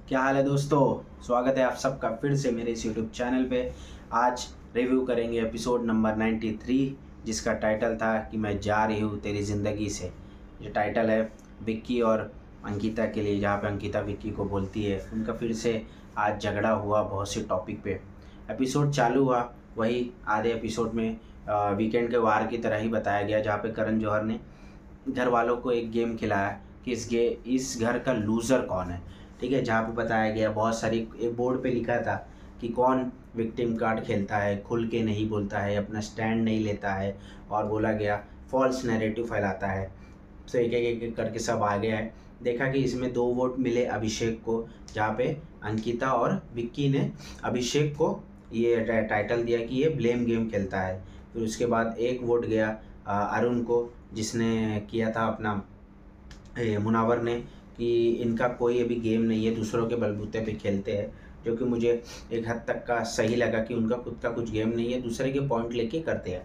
क्या हाल है दोस्तों। स्वागत है आप सबका फिर से मेरे इस यूट्यूब चैनल पे। आज रिव्यू करेंगे एपिसोड नंबर 93, जिसका टाइटल था कि मैं जा रही हूँ तेरी ज़िंदगी से। ये टाइटल है विक्की और अंकिता के लिए, जहाँ पे अंकिता विक्की को बोलती है उनका फिर से आज झगड़ा हुआ बहुत सी टॉपिक पे। एपिसोड चालू हुआ वही आधे एपिसोड में वीकेंड के वार की तरह ही बताया गया, जहाँ पे करण जौहर ने घर वालों को एक गेम खिलाया कि इस घर का लूज़र कौन है। ठीक है, जहाँ पे बताया गया बहुत सारी, एक बोर्ड पे लिखा था कि कौन विक्टिम कार्ड खेलता है, खुल के नहीं बोलता है, अपना स्टैंड नहीं लेता है, और बोला गया फॉल्स नैरेटिव फैलाता है। तो एक करके सब आ गया है। देखा कि इसमें 2 वोट मिले अभिषेक को, जहाँ पे अंकिता और विक्की ने अभिषेक को ये टाइटल दिया कि ये ब्लेम गेम खेलता है। फिर उसके बाद 1 वोट गया अरुण को, जिसने किया था अपना मुनावर ने, कि इनका कोई अभी गेम नहीं है, दूसरों के बलबूते पे खेलते हैं, जो कि मुझे एक हद तक का सही लगा कि उनका खुद का कुछ गेम नहीं है, दूसरे के पॉइंट लेके करते हैं।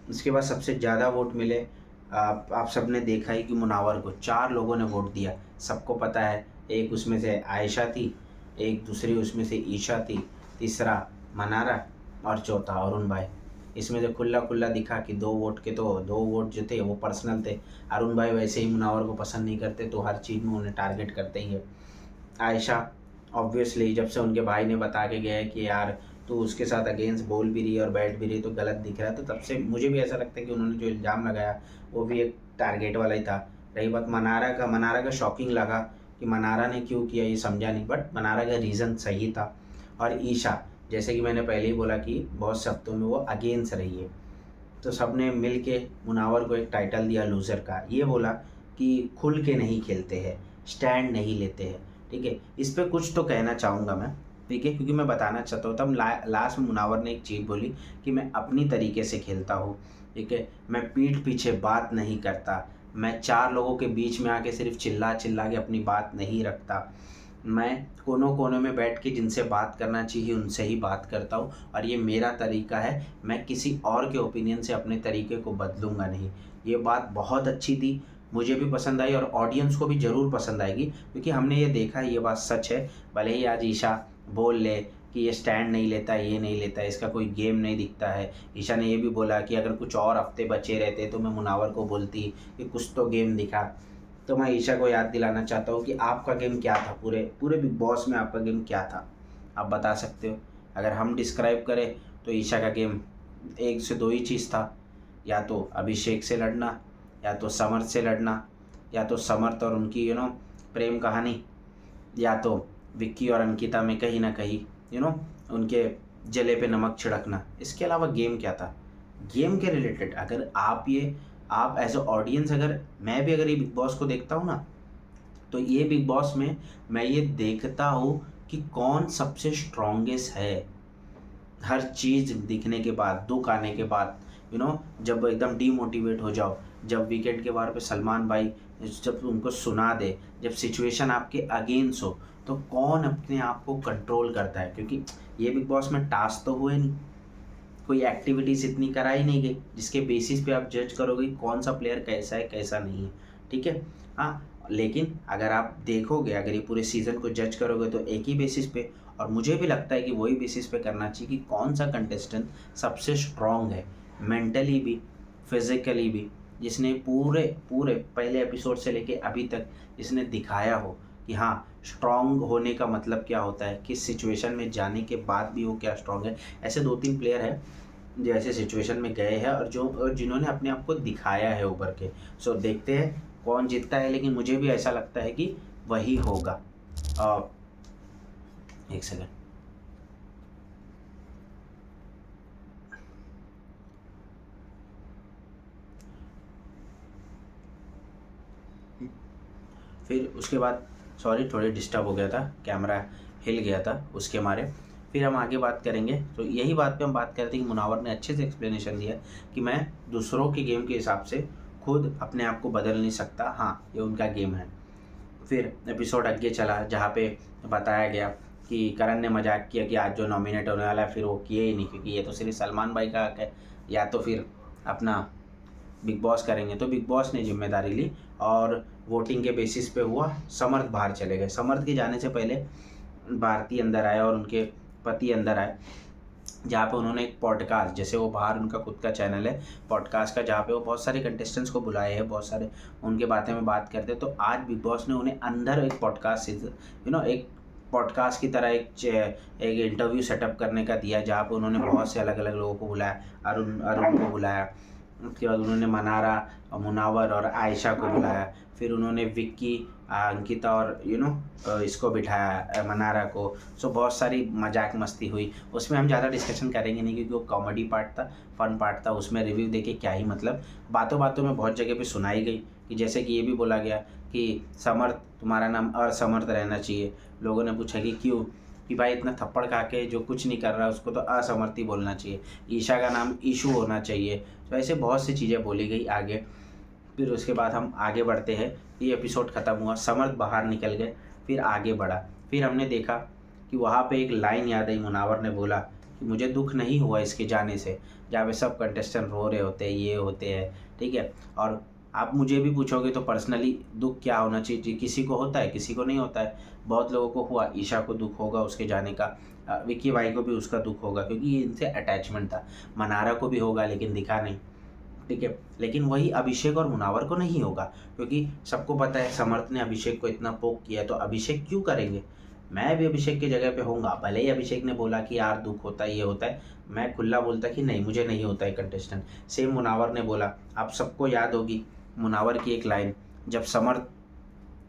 उसके बाद सबसे ज़्यादा वोट मिले, आप सब ने देखा ही कि मुनावर को 4 लोगों ने वोट दिया। सबको पता है, एक उसमें से आयशा थी, एक दूसरी उसमें से ईशा थी, तीसरा मनारा और चौथा अरुण भाई। इसमें से खुला खुला दिखा कि 2 वोट के तो 2 वोट जो थे वो पर्सनल थे। अरुण भाई वैसे ही मुनावर को पसंद नहीं करते, तो हर चीज़ में उन्हें टारगेट करते ही है। आयशा ऑब्वियसली जब से उनके भाई ने बता के गया है कि यार तू उसके साथ अगेंस्ट बोल भी रही है और बैठ भी रही है तो गलत दिख रहा है, तो तब से मुझे भी ऐसा लगता है कि उन्होंने जो इल्ज़ाम लगाया वो भी एक टारगेट वाला ही था। रही बात मनारा का शॉकिंग लगा कि मनारा ने क्यों किया ये समझा नहीं, बट मनारा का रीज़न सही था। और ईशा, जैसे कि मैंने पहले ही बोला कि बहुत से हफ्तों में वो अगेंस्ट रही है, तो सब ने मिल के मुनावर को एक टाइटल दिया लूज़र का। ये बोला कि खुल के नहीं खेलते हैं, स्टैंड नहीं लेते हैं। ठीक है, इस पे कुछ तो कहना चाहूँगा मैं। ठीक है, क्योंकि मैं बताना चाहता हूँ, तब लास्ट में मुनावर ने एक चीज़ बोली कि मैं अपनी तरीके से खेलता हूँ। ठीक है, मैं पीठ पीछे बात नहीं करता, मैं 4 लोगों के बीच में आके सिर्फ चिल्ला चिल्ला के अपनी बात नहीं रखता, मैं कोनों कोनों में बैठ के जिनसे बात करना चाहिए उनसे ही बात करता हूँ, और ये मेरा तरीका है, मैं किसी और के ओपिनियन से अपने तरीके को बदलूँगा नहीं। ये बात बहुत अच्छी थी, मुझे भी पसंद आई और ऑडियंस को भी ज़रूर पसंद आएगी, क्योंकि हमने ये देखा है, ये बात सच है। भले ही आज ईशा बोल ले कि ये स्टैंड नहीं लेता, ये नहीं लेता, इसका कोई गेम नहीं दिखता है। ईशा ने ये भी बोला कि अगर कुछ और हफ्ते बचे रहते तो मैं मुनावर को बोलती कि कुछ तो गेम दिखा। तो मैं ईशा को याद दिलाना चाहता हूँ कि आपका गेम क्या था, पूरे पूरे बिग बॉस में आपका गेम क्या था, आप बता सकते हो। अगर हम डिस्क्राइब करें तो ईशा का गेम 1 से 2 ही चीज़ था, या तो अभिषेक से लड़ना, या तो समर्थ से लड़ना, या तो समर्थ और उनकी प्रेम कहानी, या तो विक्की और अंकिता में कहीं ना कहीं उनके जले पे नमक छिड़कना। इसके अलावा गेम क्या था? गेम के रिलेटेड अगर आप एज अ ऑडियंस, अगर मैं भी अगर ये बिग बॉस को देखता हूँ ना, तो ये बिग बॉस में मैं ये देखता हूँ कि कौन सबसे स्ट्रॉन्गेस्ट है। हर चीज़ दिखने के बाद, दुख आने के बाद, जब एकदम डीमोटिवेट हो जाओ, जब वीकेंड के बार पे सलमान भाई जब उनको सुना दे, जब सिचुएशन आपके अगेंस्ट हो, तो कौन अपने आप को कंट्रोल करता है। क्योंकि ये बिग बॉस में टास्क तो हुए नहीं, कोई एक्टिविटीज़ इतनी कराई नहीं गई जिसके बेसिस पे आप जज करोगे कौन सा प्लेयर कैसा है कैसा नहीं है। ठीक है, हाँ, लेकिन अगर आप देखोगे, अगर ये पूरे सीज़न को जज करोगे तो एक ही बेसिस पे, और मुझे भी लगता है कि वही बेसिस पे करना चाहिए कि कौन सा कंटेस्टेंट सबसे स्ट्रॉन्ग है, मेंटली भी, फिजिकली भी, जिसने पूरे पूरे पहले एपिसोड से लेके अभी तक जिसने दिखाया हो कि हाँ, स्ट्रॉन्ग होने का मतलब क्या होता है, किस सिचुएशन में जाने के बाद भी वो क्या स्ट्रॉन्ग है। ऐसे 2-3 प्लेयर हैं जो ऐसे सिचुएशन में गए हैं और जिन्होंने अपने आप को दिखाया है उभर के। सो देखते हैं कौन जीतता है, लेकिन मुझे भी ऐसा लगता है कि वही होगा। एक सेकंड, फिर उसके बाद सॉरी थोड़ी डिस्टर्ब हो गया था, कैमरा हिल गया था उसके मारे। फिर हम आगे बात करेंगे, तो यही बात पे हम बात करते हैं कि मुनावर ने अच्छे से एक्सप्लेनेशन दिया कि मैं दूसरों के गेम के हिसाब से खुद अपने आप को बदल नहीं सकता, हाँ ये उनका गेम है। फिर एपिसोड आगे चला, जहाँ पे बताया गया कि करण ने मजाक किया कि आज जो नॉमिनेट होने वाला है फिर वो किए ही नहीं, क्योंकि ये तो सिर्फ सलमान भाई का हक है, या तो फिर अपना बिग बॉस करेंगे। तो बिग बॉस ने जिम्मेदारी ली और वोटिंग के बेसिस पे हुआ, समर्थ बाहर चले गए। समर्थ के जाने से पहले भारती अंदर आए और उनके पति अंदर आए, जहाँ पे उन्होंने एक पॉडकास्ट, जैसे वो बाहर उनका खुद का चैनल है पॉडकास्ट का, जहाँ पे वो बहुत सारे कंटेस्टेंट्स को बुलाए हैं, बहुत सारे उनके बातें में बात करते हैं। तो आज बिग बॉस ने उन्हें अंदर एक पॉडकास्ट एक पॉडकास्ट की तरह एक इंटरव्यू सेटअप करने का दिया, जहाँ पे उन्होंने बहुत से अलग अलग लोगों को बुलाया। अरुण को बुलाया, उसके बाद उन्होंने मनारा और मुनावर और आयशा को बुलाया, फिर उन्होंने विक्की, अंकिता और इसको बिठाया, मनारा को। सो बहुत सारी मजाक मस्ती हुई। उसमें हम ज़्यादा डिस्कशन करेंगे नहीं, क्योंकि वो कॉमेडी पार्ट था, फन पार्ट था। उसमें रिव्यू देके क्या ही मतलब। बातों बातों में बहुत जगह पे सुनाई गई कि जैसे कि ये भी बोला गया कि समर्थ, तुम्हारा नाम असमर्थ रहना चाहिए। लोगों ने पूछा कि क्यों, कि भाई इतना थप्पड़ खा के जो कुछ नहीं कर रहा उसको तो असमर्थी बोलना चाहिए। ईशा का नाम ईशू होना चाहिए। तो ऐसे बहुत सी चीज़ें बोली गई आगे। फिर उसके बाद हम आगे बढ़ते हैं। ये एपिसोड ख़त्म हुआ, समर्थ बाहर निकल गए, फिर आगे बढ़ा। फिर हमने देखा कि वहाँ पे एक लाइन याद आई, मुनावर ने बोला कि मुझे दुख नहीं हुआ इसके जाने से, जहाँ पे सब कंटेस्टेंट रो रहे होते हैं, ये होते हैं, ठीक है। और आप मुझे भी पूछोगे तो पर्सनली दुख क्या होना चाहिए, किसी को होता है, किसी को नहीं होता है। बहुत लोगों को हुआ, ईशा को दुख होगा उसके जाने का, विक्की भाई को भी उसका दुख होगा, क्योंकि ये इनसे अटैचमेंट था। मनारा को भी होगा लेकिन दिखा नहीं, ठीक है। लेकिन वही अभिषेक और मुनावर को नहीं होगा, क्योंकि सबको पता है समर्थ ने अभिषेक को इतना पोक किया, तो अभिषेक क्यों करेंगे। मैं भी अभिषेक की जगह पे होऊंगा, भले ही अभिषेक ने बोला कि यार दुख होता है, ये होता है, मैं खुला बोलता कि नहीं मुझे नहीं होता है कंटेस्टेंट। सेम मुनावर ने बोला, आप सबको याद होगी मुनावर की एक लाइन, जब समर्थ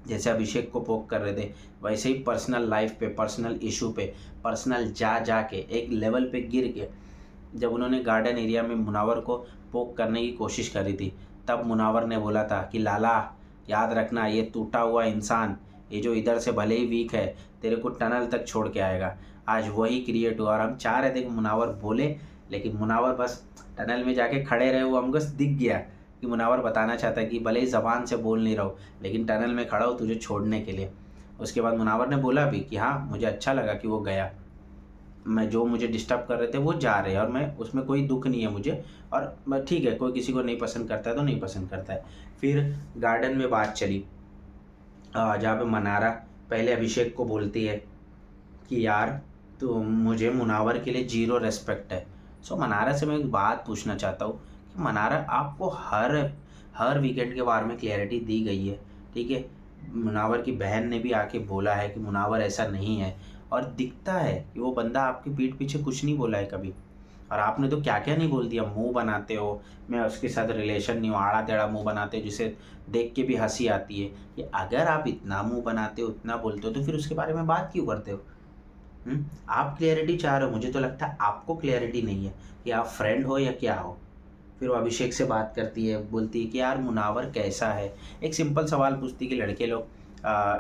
जैसे अभिषेक को पोक कर रहे थे, वैसे ही पर्सनल लाइफ पे, पर्सनल इशू पे, पर्सनल जा के एक लेवल पे गिर के, जब उन्होंने गार्डन एरिया में मुनावर को पोक करने की कोशिश करी थी, तब मुनावर ने बोला था कि लाला याद रखना, ये टूटा हुआ इंसान, ये जो इधर से भले ही वीक है, तेरे को टनल तक छोड़ के आएगा। आज वही क्रिएट हुआ, और हम चाह रहे थे कि मुनावर बोले, लेकिन मुनावर बस टनल में जाके खड़े रहे। वो हमको दिख गया कि मुनावर बताना चाहता है कि भले ही ज़बान से बोल नहीं रहा हूँ, लेकिन टनल में खड़ा हो तुझे छोड़ने के लिए। उसके बाद मुनावर ने बोला भी कि हाँ मुझे अच्छा लगा कि वो गया, मैं जो मुझे डिस्टर्ब कर रहे थे वो जा रहे हैं, और मैं उसमें कोई दुख नहीं है मुझे। और ठीक है, कोई किसी को नहीं पसंद करता है तो नहीं पसंद करता है। फिर गार्डन में बात चली, जहाँ पे मनारा पहले अभिषेक को बोलती है कि यार तो मुझे मुनावर के लिए जीरो रेस्पेक्ट है। सो मनारा से मैं एक बात पूछना चाहता हूँ कि मनारा, आपको हर वीकेंड के बारे में क्लैरिटी दी गई है, ठीक है। मुनावर की बहन ने भी आके बोला है कि मुनावर ऐसा नहीं है, और दिखता है कि वो बंदा आपकी पीठ पीछे कुछ नहीं बोला है कभी। और आपने तो क्या क्या नहीं बोल दिया, मुंह बनाते हो, मैं उसके साथ रिलेशन नहीं हूँ, आड़ा टेढ़ा मुंह बनाते हो जिसे देख के भी हंसी आती है। कि अगर आप इतना मुंह बनाते हो, इतना बोलते हो, तो फिर उसके बारे में बात क्यों करते हो। आप क्लियरिटी चाह रहे हो, मुझे तो लगता है आपको क्लियरिटी नहीं है कि आप फ्रेंड हो या क्या हो। फिर वो अभिषेक से बात करती है, बोलती है कि यार मुनावर कैसा है। एक सिंपल सवाल पूछती है कि लड़के लोग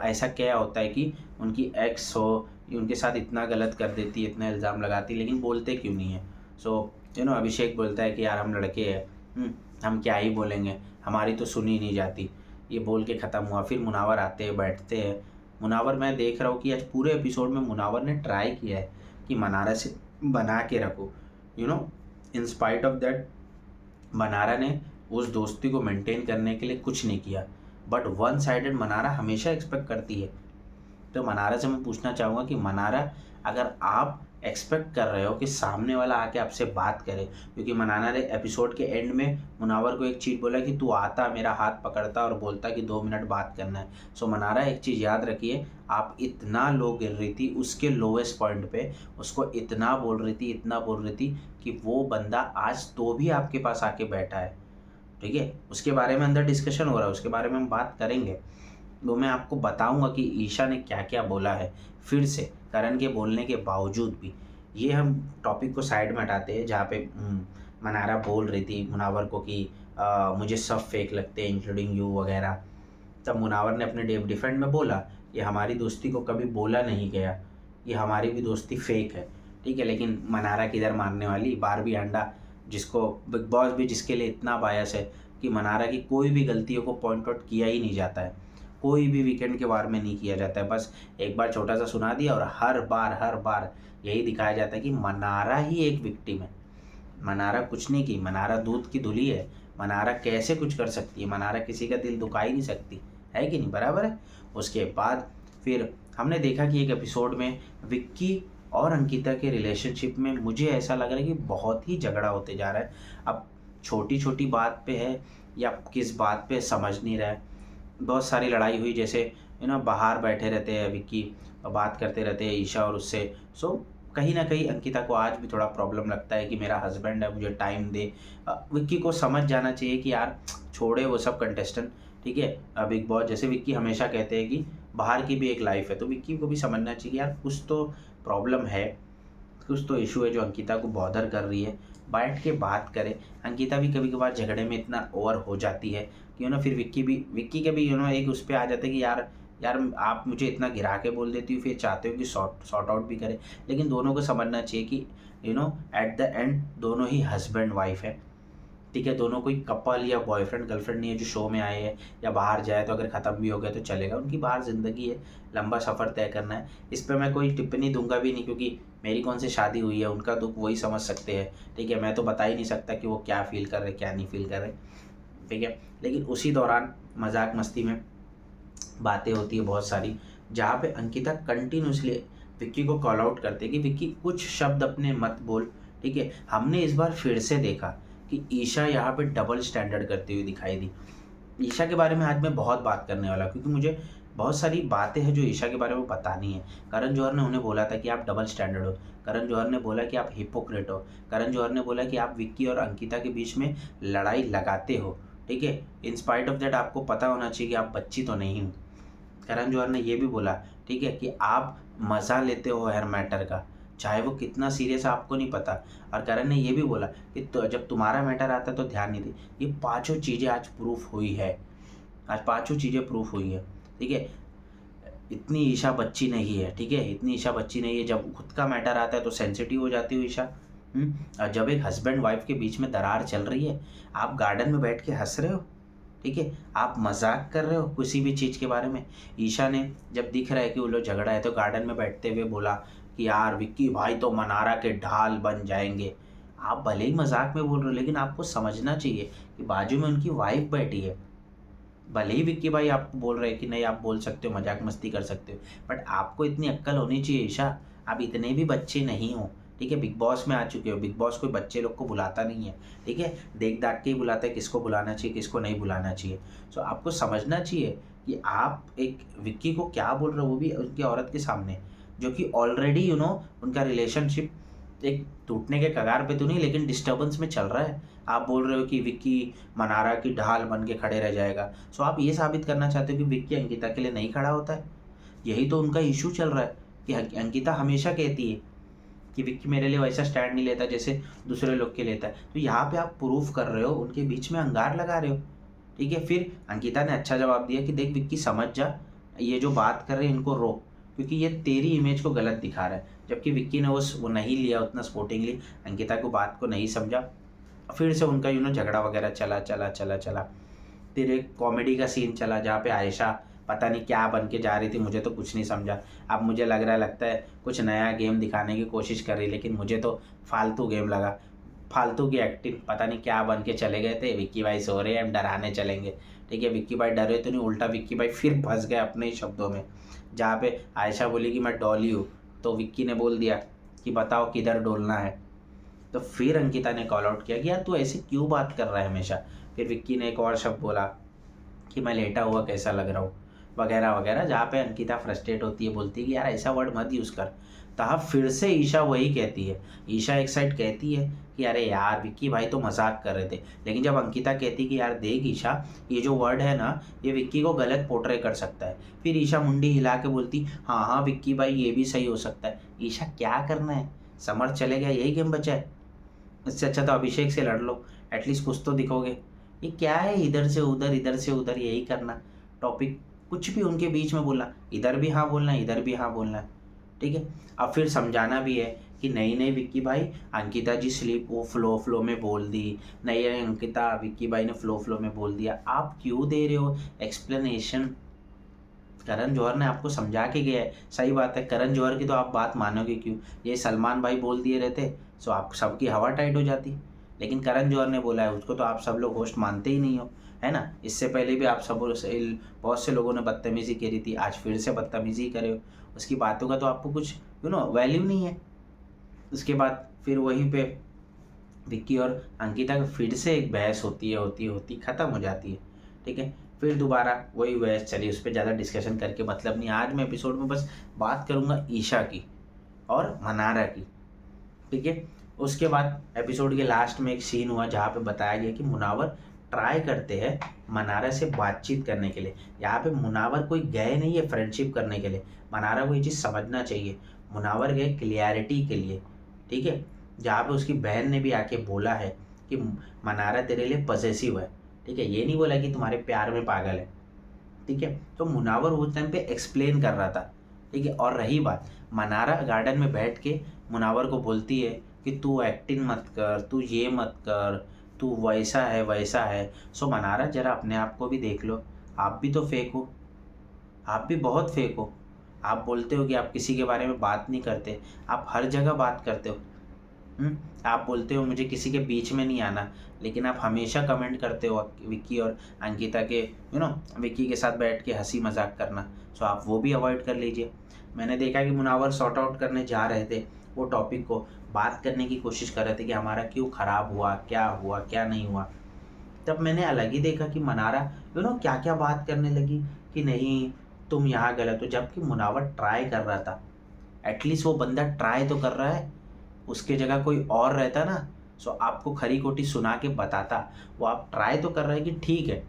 ऐसा क्या होता है कि उनकी एक्स हो, उनके साथ इतना गलत कर देती है, इतना इल्ज़ाम लगाती है, लेकिन बोलते क्यों नहीं है। सो अभिषेक बोलता है कि यार हम लड़के हैं, हम क्या ही बोलेंगे, हमारी तो सुनी नहीं जाती। ये बोल के ख़त्म हुआ। फिर मुनावर आते हैं, बैठते हैं। मुनावर, मैं देख रहा हूँ कि आज पूरे एपिसोड में मुनावर ने ट्राई किया है कि मनारा से बना के रखो, in spite of that Mannara ने उस दोस्ती को मेंटेन करने के लिए कुछ नहीं किया। बट वन साइडेड मनारा हमेशा एक्सपेक्ट करती है। तो मनारा से मैं पूछना चाहूँगा कि मनारा, अगर आप एक्सपेक्ट कर रहे हो कि सामने वाला आके आपसे बात करे, क्योंकि मनारा ने एपिसोड के एंड में मुनावर को एक चीज़ बोला कि तू आता, मेरा हाथ पकड़ता और बोलता कि 2 मिनट बात करना है। सो मनारा, एक चीज़ याद रखिए, आप इतना लो गिर रही थी उसके लोवेस्ट पॉइंट पे, उसको इतना बोल रही थी कि वो बंदा आज तो भी आपके पास आके बैठा है, ठीक है। उसके बारे में अंदर डिस्कशन हो रहा है, उसके बारे में हम बात करेंगे। तो मैं आपको बताऊंगा कि ईशा ने क्या क्या बोला है फिर से, करण के बोलने के बावजूद भी। ये हम टॉपिक को साइड में हटाते हैं, जहाँ पे मनारा बोल रही थी मुनावर को कि मुझे सब फेक लगते हैं इंक्लूडिंग यू वगैरह। तब मुनावर ने अपने डिफेंड में बोला, ये हमारी दोस्ती को कभी बोला नहीं गया, ये हमारी भी दोस्ती फेक है, ठीक है। लेकिन मनारा किधर मानने वाली, बारबी अंडा, जिसको बिग बॉस भी जिसके लिए इतना बायस है कि मनारा की कोई भी गलतियों को पॉइंट आउट किया ही नहीं जाता है, कोई भी वीकेंड के बारे में नहीं किया जाता है। बस एक बार छोटा सा सुना दिया और हर बार यही दिखाया जाता है कि मनारा ही एक विक्टिम है। मनारा कुछ नहीं की, मनारा दूध की धुली है, मनारा कैसे कुछ कर सकती है, मनारा किसी का दिल दुखा ही नहीं सकती, है कि नहीं, बराबर है। उसके बाद फिर हमने देखा कि एक एपिसोड में विक्की और अंकिता के रिलेशनशिप में मुझे ऐसा लग रहा है कि बहुत ही झगड़ा होते जा रहा है। अब छोटी छोटी बात पे है या किस बात पे समझ नहीं रहा है। बहुत सारी लड़ाई हुई, जैसे बाहर बैठे रहते हैं विक्की, बात करते रहते हैं ईशा और उससे। सो कहीं ना कहीं अंकिता को आज भी थोड़ा प्रॉब्लम लगता है कि मेरा हस्बैंड है, मुझे टाइम दे। विक्की को समझ जाना चाहिए कि यार छोड़े वो सब कंटेस्टेंट, ठीक है। बिग बॉस जैसे विक्की हमेशा कहते हैं कि बाहर की भी एक लाइफ है, तो विक्की को भी समझना चाहिए कि यार कुछ तो प्रॉब्लम है, कुछ तो इशू है जो अंकिता को बॉदर कर रही है। बैठ के बात करें। अंकिता भी कभी कभार झगड़े में इतना ओवर हो जाती है कि फिर विक्की के भी एक उस पर आ जाते हैं कि यार यार आप मुझे इतना गिरा के बोल देती हो, फिर चाहते हो कि सॉर्ट आउट भी करें। लेकिन दोनों को समझना चाहिए कि एट द एंड दोनों ही हस्बैंड वाइफ है, ठीक है। दोनों कोई कपल या बॉयफ्रेंड गर्लफ्रेंड नहीं है जो शो में आए हैं या बाहर जाए तो अगर ख़त्म भी हो गया तो चलेगा। उनकी बाहर ज़िंदगी है, लंबा सफ़र तय करना है। इस पर मैं कोई टिप्पणी दूंगा भी नहीं, क्योंकि मेरी कौन सी शादी हुई है, उनका दुख वही समझ सकते हैं, ठीक है। मैं तो बता ही नहीं सकता कि वो क्या फ़ील कर रहे क्या नहीं फील कर रहे, ठीक है। लेकिन उसी दौरान मजाक मस्ती में बातें होती है बहुत सारी, जहाँ पे अंकिता कंटिन्यूसली विक्की को कॉल आउट करते कि विक्की कुछ शब्द अपने मत बोल, ठीक है। हमने इस बार फिर से देखा कि ईशा यहाँ पे डबल स्टैंडर्ड करती हुई दिखाई दी। ईशा के बारे में आज मैं बहुत बात करने वाला, क्योंकि मुझे बहुत सारी बातें हैं जो ईशा के बारे में बतानी है। करण जौहर ने उन्हें बोला था कि आप डबल स्टैंडर्ड हो, करण जौहर ने बोला कि आप हिपोक्रेट हो, करण जौहर ने बोला कि आप विक्की और अंकिता के बीच में लड़ाई लगाते हो, ठीक है। इन स्पाइट ऑफ दैट आपको पता होना चाहिए कि आप बच्ची तो नहीं हो। करण जौहर ने ये भी बोला, ठीक है, कि आप मज़ा लेते हो हर मैटर का, चाहे वो कितना सीरियस है आपको नहीं पता। और करण ने ये भी बोला कि तो जब तुम्हारा मैटर आता है तो ध्यान नहीं दी। ये पांचों चीज़ें आज प्रूफ हुई है, आज पांचों चीज़ें प्रूफ हुई है, ठीक है। इतनी ईशा बच्ची नहीं है, ठीक है, इतनी ईशा बच्ची नहीं है। जब खुद का मैटर आता है तो सेंसिटिव हो जाती हो ईशा। और जब एक हस्बैंड वाइफ के बीच में दरार चल रही है, आप गार्डन में बैठ के हंस रहे हो, ठीक है, आप मजाक कर रहे हो किसी भी चीज़ के बारे में। ईशा ने जब दिख रहा है कि वो लोग झगड़ा है तो गार्डन में बैठते हुए बोला कि यार विक्की भाई तो मनारा के ढाल बन जाएंगे। आप भले ही मजाक में बोल रहे हो, लेकिन आपको समझना चाहिए कि बाजू में उनकी वाइफ बैठी है। भले ही विक्की भाई आपको बोल रहे हैं कि नहीं आप बोल सकते हो, मजाक मस्ती कर सकते हो, बट आपको इतनी अक्ल होनी चाहिए ईशा। आप इतने भी बच्चे नहीं हो, ठीक है। बिग बॉस में आ चुके हो, बिग बॉस कोई बच्चे लोग को बुलाता नहीं है, ठीक है। देख दाख के ही बुलाता है किसको बुलाना चाहिए किसको नहीं बुलाना चाहिए। सो आपको समझना चाहिए कि आप एक विक्की को क्या बोल रहे हो, वो भी उनकी औरत के सामने, जो कि ऑलरेडी उनका रिलेशनशिप एक टूटने के कगार पे तो नहीं, लेकिन डिस्टर्बेंस में चल रहा है। आप बोल रहे हो कि विक्की मनारा की ढाल बन के खड़े रह जाएगा। सो आप ये साबित करना चाहते हो कि विक्की अंकिता के लिए नहीं खड़ा होता है। यही तो उनका इशू चल रहा है कि अंकिता हमेशा कहती है कि विक्की मेरे लिए वैसा स्टैंड नहीं लेता जैसे दूसरे लोग के लेता है। तो यहाँ पे आप प्रूफ कर रहे हो, उनके बीच में अंगार लगा रहे हो, ठीक है। फिर अंकिता ने अच्छा जवाब दिया कि देख विक्की समझ जा, ये जो बात कर रहे हैं इनको रोक, क्योंकि ये तेरी इमेज को गलत दिखा रहा है। जबकि विक्की ने वो नहीं लिया उतना स्पोर्टिंगली, अंकिता को बात को नहीं समझा। फिर से उनका झगड़ा वगैरह चला चला चला चला। फिर एक कॉमेडी का सीन चला जहाँ पे आयशा पता नहीं क्या बन के जा रही थी, मुझे तो कुछ नहीं समझा। अब मुझे लगता है कुछ नया गेम दिखाने की कोशिश कर रही, लेकिन मुझे तो फालतू गेम लगा, फालतू की एक्टिंग। पता नहीं क्या बन के चले गए थे, विक्की भाई सो रहे हैं हम डराने चलेंगे, ठीक है। विक्की भाई डरे तो नहीं, उल्टा विक्की भाई फिर फंस गए अपने ही शब्दों में। जहाँ पे आयशा बोली कि मैं डॉली हूँ, तो विक्की ने बोल दिया कि बताओ किधर डोलना है। तो फिर अंकिता ने कॉल आउट किया कि यार तू ऐसे क्यों बात कर रहा है हमेशा। फिर विक्की ने एक और शब्द बोला कि मैं लेटा हुआ कैसा लग रहा हूँ, वगैरह वगैरह। जहाँ पे अंकिता फ्रस्ट्रेट होती है, बोलती है कि यार ऐसा वर्ड मत यूज़ कर। तहाँ फिर से ईशा वही कहती है। ईशा एक साइड कहती है कि अरे यार विक्की भाई तो मजाक कर रहे थे, लेकिन जब अंकिता कहती कि यार देख ईशा ये जो वर्ड है ना ये विक्की को गलत पोर्ट्रे कर सकता है, फिर ईशा मुंडी हिला के बोलती हाँ हाँ विक्की भाई ये भी सही हो सकता है। ईशा क्या करना है, समर चले गया, यही गेम बचा है। इससे अच्छा तो अभिषेक से लड़ लो, एटलीस्ट कुछ तो दिखोगे। ये क्या है इधर से उधर यही करना, टॉपिक कुछ भी उनके बीच में बोलना, इधर भी हाँ बोलना है इधर भी हाँ बोलना है, ठीक है। अब फिर समझाना भी है कि नहीं विक्की भाई अंकिता जी स्लीप वो फ्लो में बोल दी, नहीं अंकिता विक्की भाई ने फ्लो में बोल दिया। आप क्यों दे रहे हो एक्सप्लेनेशन। करण जौहर ने आपको समझा के गया है, सही बात है। करण जौहर की तो आप बात मानोगे क्यों, ये सलमान भाई बोल दिए रहते तो आप सबकी हवा टाइट हो जाती, लेकिन करण जौहर ने बोला है उसको तो आप सब लोग होस्ट मानते ही नहीं हो। है ना। इससे पहले भी आप सब बहुत से लोगों ने बदतमीज़ी करी थी, आज फिर से बदतमीज़ी करे हो, उसकी बातों का तो आपको कुछ वैल्यू नहीं है। उसके बाद फिर वहीं पे विक्की और अंकिता का फिर से एक बहस होती ख़त्म हो जाती है, ठीक है। फिर दोबारा वही बहस चली, उस पर ज़्यादा डिस्कशन करके मतलब नहीं। आज मैं एपिसोड में बस बात करूँगा ईशा की और मनारा की, ठीक है। उसके बाद एपिसोड के लास्ट में एक सीन हुआ जहाँ पे बताया गया कि मुनावर ट्राई करते हैं मनारा से बातचीत करने के लिए। यहाँ पे मुनावर कोई गए नहीं है फ्रेंडशिप करने के लिए, मनारा को ये चीज़ समझना चाहिए। मुनावर गए क्लियरिटी के लिए, ठीक है। जहाँ पे उसकी बहन ने भी आके बोला है कि मनारा तेरे लिए पॉसेसिव है, ठीक है। ये नहीं बोला कि तुम्हारे प्यार में पागल है, ठीक है। तो मुनावर उस टाइम पे एक्सप्लेन कर रहा था, ठीक है। और रही बात, मनारा गार्डन में बैठ के मुनावर को बोलती है कि तू एक्टिंग मत कर, तू ये मत कर, तू वैसा है वैसा है। सो मनारा जरा अपने आप को भी देख लो, आप भी तो फेक हो, आप भी बहुत फेक हो। आप बोलते हो कि आप किसी के बारे में बात नहीं करते, आप हर जगह बात करते हो। आप बोलते हो मुझे किसी के बीच में नहीं आना, लेकिन आप हमेशा कमेंट करते हो विक्की और अंकिता के विक्की के साथ बैठ के हंसी मजाक करना। सो आप वो भी अवॉइड कर लीजिए। मैंने देखा कि मुनावर सॉर्ट आउट करने जा रहे थे, वो टॉपिक को बात करने की कोशिश कर रहे थे कि हमारा क्यों ख़राब हुआ क्या नहीं हुआ। तब मैंने अलग ही देखा कि मनारा क्या क्या बात करने लगी कि नहीं तुम यहाँ गलत हो, जबकि मुनावर ट्राई कर रहा था। एटलीस्ट वो बंदा ट्राई तो कर रहा है, उसके जगह कोई और रहता ना, सो आपको खरी खोटी सुना के बताता। वो आप ट्राई तो कर रहे हैं कि ठीक है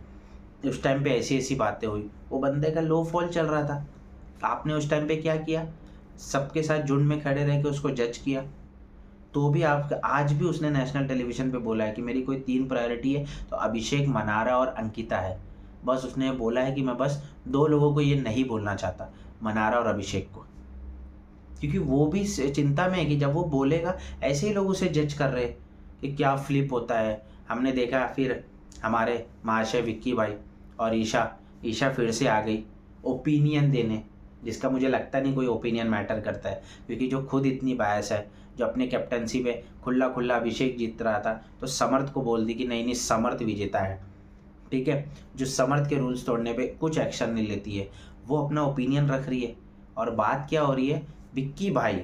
उस टाइम पे ऐसी ऐसी बातें हुई, वो बंदे का लो फॉल चल रहा था। आपने उस टाइम पे क्या किया, सबके साथ झुंड में खड़े रह के उसको जज किया। तो भी आप आज भी उसने नेशनल टेलीविज़न पे बोला है कि मेरी कोई 3 प्रायोरिटी है तो अभिषेक, मनारा और अंकिता है। बस उसने बोला है कि मैं बस 2 लोगों को ये नहीं बोलना चाहता, मनारा और अभिषेक को, क्योंकि वो भी चिंता में है कि जब वो बोलेगा ऐसे ही लोग उसे जज कर रहे हैं कि क्या फ्लिप होता है। हमने देखा फिर हमारे महाशय विक्की भाई और ईशा फिर से आ गई ओपिनियन देने, जिसका मुझे लगता नहीं कोई ओपिनियन मैटर करता है, क्योंकि जो खुद इतनी बायस है, जो अपने कैप्टनसी पे खुला खुला अभिषेक जीत रहा था तो समर्थ को बोल दी कि नहीं नहीं समर्थ विजेता है, ठीक है। जो समर्थ के रूल्स तोड़ने पे कुछ एक्शन नहीं लेती है, वो अपना ओपिनियन रख रही है। और बात क्या हो रही है, विक्की भाई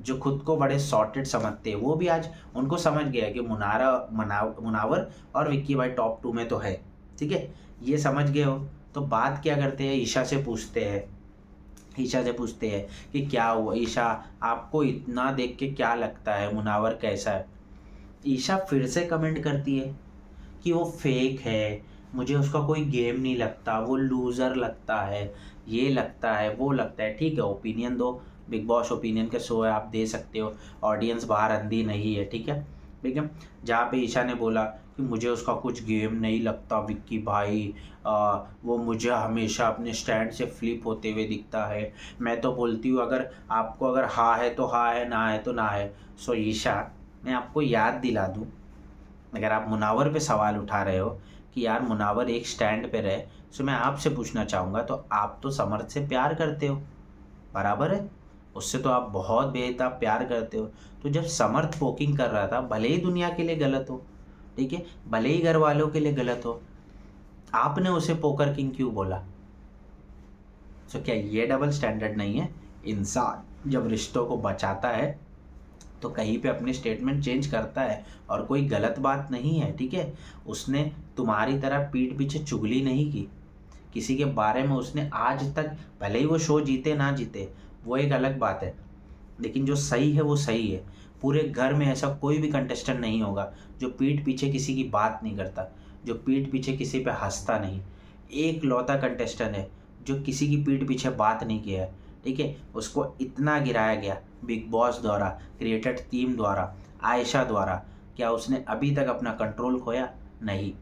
जो खुद को बड़े सॉर्टेड समझते हैं, वो भी आज उनको समझ गया कि मुनावर और विक्की भाई टॉप 2 में तो है, ठीक है। ये समझ गए हो तो बात क्या करते हैं, ईशा से पूछते हैं कि क्या हुआ ईशा, आपको इतना देख के क्या लगता है मुनावर कैसा है। ईशा फिर से कमेंट करती है कि वो फेक है, मुझे उसका कोई गेम नहीं लगता, वो लूज़र लगता है, ये लगता है वो लगता है। ठीक है, ओपिनियन दो, बिग बॉस ओपिनियन का शो है, आप दे सकते हो, ऑडियंस बाहर अंधी नहीं है, ठीक है। जहाँ पे ईशा ने बोला कि मुझे उसका कुछ गेम नहीं लगता विक्की भाई, वो मुझे हमेशा अपने स्टैंड से फ्लिप होते हुए दिखता है। मैं तो बोलती हूँ अगर हाँ है तो हाँ है, ना है तो ना है। सो ईशा, मैं आपको याद दिला दूँ, अगर आप मुनावर पे सवाल उठा रहे हो कि यार मुनावर एक स्टैंड पे रहे, सो मैं आपसे पूछना चाहूँगा, तो आप तो समर्थ से प्यार करते हो, बराबर है, उससे तो आप बहुत बेहताब प्यार करते हो। तो जब समर्थ पोकिंग कर रहा था, भले ही दुनिया के लिए गलत हो, ठीक है, भले ही घर वालों के लिए गलत हो, आपने उसे पोकर किंग क्यों बोला? सो क्या ये डबल स्टैंडर्ड नहीं है? इंसान जब रिश्तों को बचाता है तो कहीं पे अपने स्टेटमेंट चेंज करता है, और कोई गलत बात नहीं है, ठीक है। उसने तुम्हारी तरह पीठ पीछे चुगली नहीं की किसी के बारे में, उसने आज तक, भले ही वो शो जीते ना जीते वो एक अलग बात है, लेकिन जो सही है वो सही है। पूरे घर में ऐसा कोई भी कंटेस्टेंट नहीं होगा जो पीठ पीछे किसी की बात नहीं करता, जो पीठ पीछे किसी पे हंसता नहीं। एक लौता कंटेस्टेंट है जो किसी की पीठ पीछे बात नहीं किया है, ठीक है। उसको इतना गिराया गया बिग बॉस द्वारा, क्रिएटेड टीम द्वारा, आयशा द्वारा, क्या उसने अभी तक अपना कंट्रोल खोया? नहीं।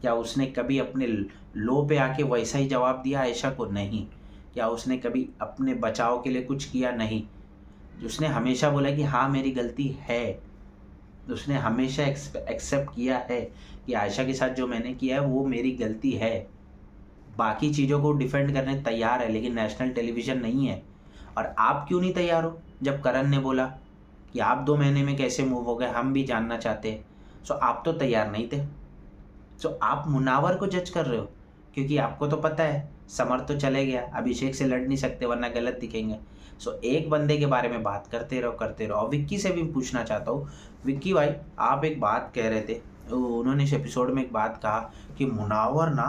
क्या उसने कभी अपने लो पे आके वैसा ही जवाब दिया आयशा को? नहीं। क्या उसने कभी अपने बचाव के लिए कुछ किया? नहीं। उसने हमेशा बोला कि हाँ मेरी गलती है, उसने हमेशा एक्सेप्ट किया है कि आयशा के साथ जो मैंने किया है वो मेरी गलती है। बाकी चीज़ों को डिफेंड करने तैयार है, लेकिन नेशनल टेलीविज़न नहीं है। और आप क्यों नहीं तैयार हो? जब करण ने बोला कि आप 2 महीने में कैसे मूव हो गए, हम भी जानना चाहते हैं, सो आप तो तैयार नहीं थे। सो आप मुनावर को जज कर रहे हो, क्योंकि आपको तो पता है समर तो चले गया, अभिषेक से लड़ नहीं सकते वरना गलत दिखेंगे। सो एक बंदे के बारे में बात करते रहो। और विक्की से भी पूछना चाहता हूँ, विक्की भाई आप एक बात कह रहे थे, उन्होंने इस एपिसोड में एक बात कहा कि मुनावर ना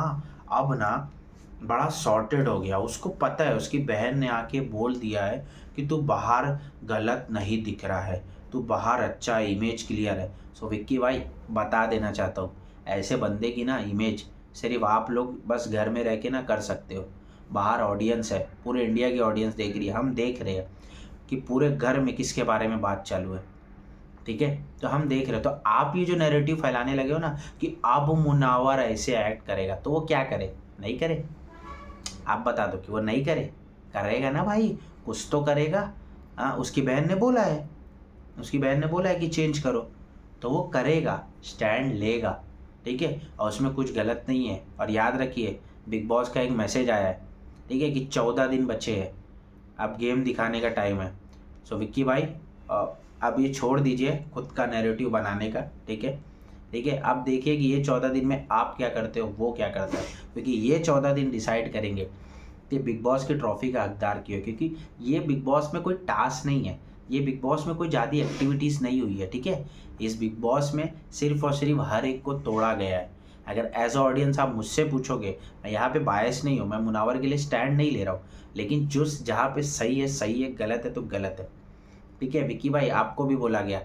अब ना बड़ा सॉर्टेड हो गया, उसको पता है, उसकी बहन ने आके बोल दिया है कि तू बाहर गलत नहीं दिख रहा है, तू बाहर अच्छा है, इमेज क्लियर है। सो विक्की भाई बता देना चाहता हूँ, ऐसे बंदे की ना इमेज सिर्फ आप लोग बस घर में रह के ना कर सकते हो। बाहर ऑडियंस है, पूरे इंडिया की ऑडियंस देख रही है, हम देख रहे हैं कि पूरे घर में किसके बारे में बात चालू है, ठीक है। तो हम देख रहे हैं, तो आप ये जो नैरेटिव फैलाने लगे हो ना कि अब मुनावर ऐसे एक्ट करेगा, तो वो क्या करे, नहीं करे? आप बता दो कि वो नहीं करे, करेगा ना भाई, कुछ तो करेगा। हाँ, उसकी बहन ने बोला है, कि चेंज करो, तो वो करेगा, स्टैंड लेगा, ठीक है। और उसमें कुछ गलत नहीं है। और याद रखिए बिग बॉस का एक मैसेज आया है, ठीक है, कि 14 दिन बचे हैं, अब गेम दिखाने का टाइम है। सो विक्की भाई अब ये छोड़ दीजिए खुद का नैरेटिव बनाने का, ठीक है। अब देखिए कि ये 14 दिन में आप क्या करते हो, वो क्या करता है, क्योंकि ये 14 दिन डिसाइड करेंगे कि बिग बॉस की ट्रॉफी का हकदार क्यों है। क्योंकि ये बिग बॉस में कोई टास्क नहीं है, ये बिग बॉस में कोई ज़्यादा एक्टिविटीज़ नहीं हुई है, ठीक है। इस बिग बॉस में सिर्फ और सिर्फ हर एक को तोड़ा गया है। अगर एज अ ऑडियंस आप मुझसे पूछोगे, मैं यहाँ पे बायस नहीं हूँ, मैं मुनावर के लिए स्टैंड नहीं ले रहा हूँ, लेकिन जो जहाँ पे सही है, गलत है तो गलत है, ठीक है। विक्की भाई आपको भी बोला गया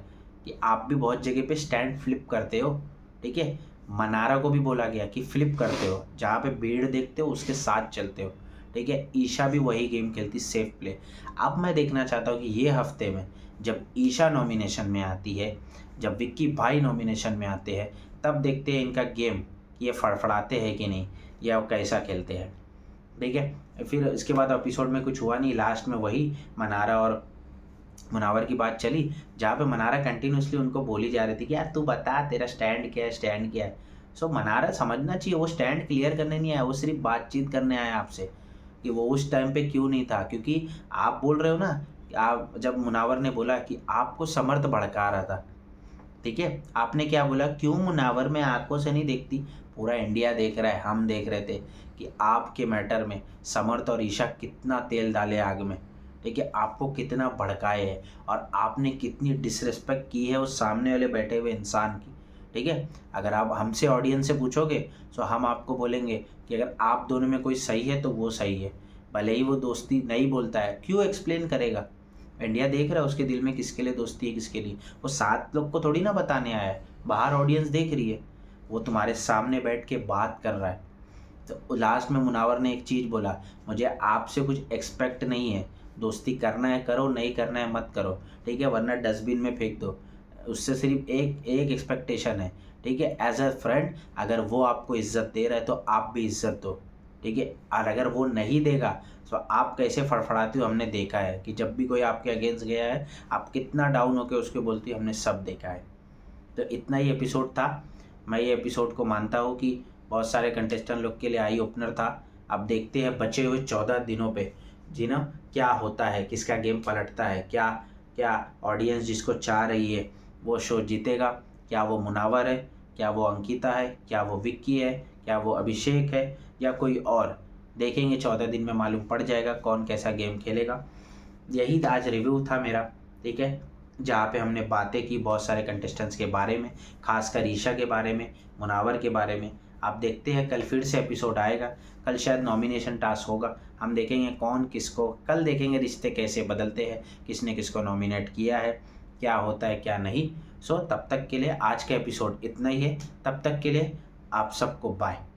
कि आप भी बहुत जगह पे स्टैंड फ्लिप करते हो, ठीक है। मनारा को भी बोला गया कि फ्लिप करते हो, जहाँ पे भीड़ देखते हो उसके साथ चलते हो, ठीक है। ईशा भी वही गेम खेलती, सेफ प्ले। अब मैं देखना चाहता हूँ कि ये हफ्ते में जब ईशा नॉमिनेशन में आती है, जब विक्की भाई नॉमिनेशन में आते हैं, तब देखते हैं इनका गेम, ये फड़फड़ाते हैं कि नहीं, या वो कैसा खेलते हैं, ठीक है। फिर इसके बाद एपिसोड में कुछ हुआ नहीं, लास्ट में वही मनारा और मुनावर की बात चली, जहाँ पे मनारा कंटिन्यूसली उनको बोली जा रही थी कि यार तू बता तेरा स्टैंड क्या है। सो मनारा समझना चाहिए वो स्टैंड क्लियर करने नहीं आया, वो सिर्फ बातचीत करने आया आपसे कि वो उस टाइम पे क्यों नहीं था। क्योंकि आप बोल रहे हो ना कि आप, जब मुनावर ने बोला कि आपको समर्थ भड़का रहा था, ठीक है, आपने क्या बोला, क्यों मुनावर में आंखों से नहीं देखती, पूरा इंडिया देख रहा है, हम देख रहे थे कि आपके मैटर में समर्थ और ईशा कितना तेल डाले आग में, ठीक है, आपको कितना भड़काए है और आपने कितनी डिसरिस्पेक्ट की है उस सामने वाले बैठे हुए इंसान की, ठीक है। अगर आप हमसे ऑडियंस से पूछोगे तो हम आपको बोलेंगे कि अगर आप दोनों में कोई सही है तो वो सही है, भले ही वो दोस्ती नहीं बोलता है, क्यों एक्सप्लेन करेगा, इंडिया देख रहा है उसके दिल में किसके लिए दोस्ती है किसके लिए। वो 7 लोग को थोड़ी ना बताने आया है, बाहर ऑडियंस देख रही है, वो तुम्हारे सामने बैठ के बात कर रहा है। तो लास्ट में मुनावर ने एक चीज़ बोला, मुझे आपसे कुछ एक्सपेक्ट नहीं है, दोस्ती करना है करो, नहीं करना है मत करो, ठीक है, वरना डस्टबिन में फेंक दो। उससे सिर्फ एक एक्सपेक्टेशन है, ठीक है, एज अ फ्रेंड, अगर वो आपको इज्जत दे रहा है तो आप भी इज्जत दो, ठीक है। और अगर वो नहीं देगा तो आप कैसे फड़फड़ाती हो, हमने देखा है कि जब भी कोई आपके अगेंस्ट गया है आप कितना डाउन होकर उसको बोलती हो, हमने सब देखा है। तो इतना ही एपिसोड था। मैं ये एपिसोड को मानता हूँ कि बहुत सारे कंटेस्टेंट लोग के लिए आई ओपनर था। अब देखते हैं बचे हुए 14 दिनों पे जिन्हों क्या होता है, किसका गेम पलटता है, क्या क्या ऑडियंस जिसको चाह रही है वो शो जीतेगा। क्या वो मुनावर है, क्या वो अंकिता है, क्या वो विक्की है, क्या वो अभिषेक है, या कोई और, देखेंगे 14 दिन में मालूम पड़ जाएगा कौन कैसा गेम खेलेगा। यही आज रिव्यू था मेरा, ठीक है, जहाँ पे हमने बातें की बहुत सारे कंटेस्टेंट्स के बारे में, खासकर ईशा के बारे में, मुनावर के बारे में। आप देखते हैं कल फिर से एपिसोड आएगा, कल शायद नॉमिनेशन टास्क होगा, हम देखेंगे कौन किसको, कल देखेंगे रिश्ते कैसे बदलते हैं, किसने किसको नॉमिनेट किया है, क्या होता है क्या नहीं। सो तब तक के लिए आज का एपिसोड इतना ही है, तब तक के लिए आप सबको बाय।